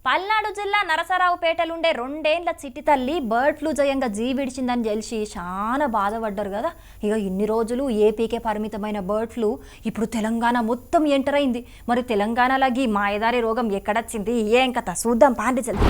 పల్నాడు జిల్లా నరసరావుపేటలుండే రెండేండ్ల చిట్టి తల్లి బర్డ్ ఫ్లూ జయంగా జీవిడిచిందని తెలిసి చాలా బాధపడ్డారు కదా. ఇక ఇన్ని రోజులు ఏపీకే పరిమితమైన బర్డ్ ఫ్లూ ఇప్పుడు తెలంగాణ మొత్తం ఎంటర్ అయింది. మరి తెలంగాణలోకి మాయదారి రోగం ఎక్కడొచ్చింది, ఏం కథ చూద్దాం పాండి చల్లి.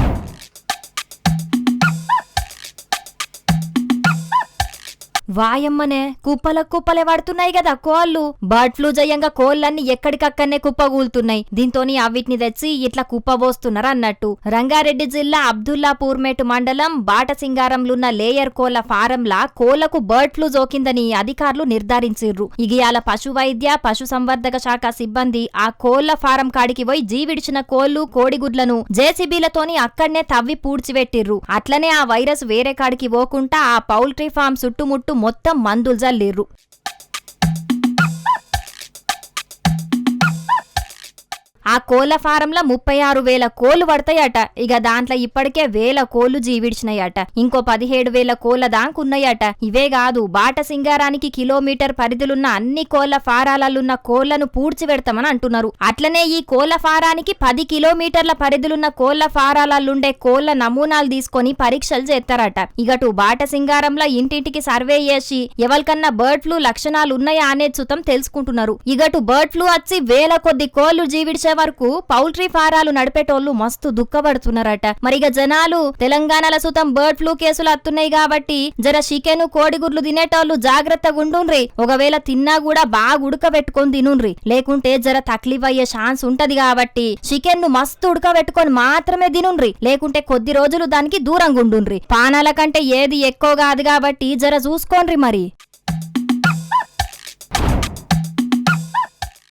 వాయమ్మనే కుప్పలే పడుతున్నాయి కదా కోళ్ళు. Bird flu జయంగా కోళ్ళన్నీ ఎక్కడికక్కడనే కుప్పగూలుతున్నాయి. దీంతోని అవిటిని తెచ్చి ఇట్లా కుప్పబోస్తున్నారు అన్నట్టు. రంగారెడ్డి జిల్లా అబ్దుల్లాపూర్మేటు మండలం బాటసింగారంలున్న లేయర్ కోళ్ల ఫారంలా కోళ్లకు బర్డ్ ఫ్లూ జోకిందని అధికారులు నిర్ధారించిర్రు. ఇగియాల పశు వైద్య పశు సంవర్ధక శాఖ సిబ్బంది ఆ కోళ్ల ఫారం కాడికి పోయి జీవిడిచిన కోళ్లు కోడిగుడ్లను జేసీబీలతోని అక్కడనే తవ్వి పూడ్చిపెట్టిర్రు. అట్లనే ఆ వైరస్ వేరే కాడికి పోకుండా ఆ పౌల్ట్రీ ఫామ్ చుట్టుముట్టు మొత్తం మందులు జల్లిర్రు. ఆ కోళ్ల ఫారంలో 36,000 కోళ్లు పడతాయట. ఇక దాంట్లో ఇప్పటికే 1,000 కోళ్లు జీవిడిచినాయట. ఇంకో 17,000 కోళ్ల దాంకున్నాయట. ఇవే కాదు, బాటసింగారానికి కిలోమీటర్ పరిధిలున్న అన్ని కోళ్ల ఫారాలలున్న కోళ్లను పూడ్చిపెడతామని అంటున్నారు. అట్లనే ఈ కోళ్ల ఫారానికి 10 కిలోమీటర్ల పరిధిలున్న కోళ్ల ఫారాలలుండే కోళ్ల నమూనాలు తీసుకొని పరీక్షలు చేస్తారట. ఇగటు బాటసింగారంలో ఇంటింటికి సర్వే చేసి ఎవరికన్నా బర్డ్ ఫ్లూ లక్షణాలు ఉన్నాయా అనే సుతం తెలుసుకుంటున్నారు. ఇగటు బర్డ్ ఫ్లూ వచ్చి 1,000 కొద్ది కోళ్లు జీవిడిచే వరకు పౌల్ట్రీ ఫారాలు నడిపేటోళ్లు మస్తు దుఃఖపడుతున్నారట. మరిగ జనాలు తెలంగాణల సుతం బర్డ్ ఫ్లూ కేసులు వస్తున్నాయి కాబట్టి జర చికెను కోడిగుడ్లు తినేటోళ్లు జాగ్రత్తగా ఉండుండ్రి. ఒకవేళ తిన్నా కూడా బాగా ఉడకబెట్టుకొని తినుండ్రి, లేకుంటే జర తక్లీఫ్ అయ్యే ఛాన్స్ ఉంటది కాబట్టి చికెన్ ను మస్తు ఉడకబెట్టుకొని మాత్రమే తినుండ్రి, లేకుంటే కొద్ది రోజులు దానికి దూరంగా ఉండుండ్రి. పానాల కంటే ఏది ఎక్కువ కాదు కాబట్టి జర చూసుకోండ్రి మరి.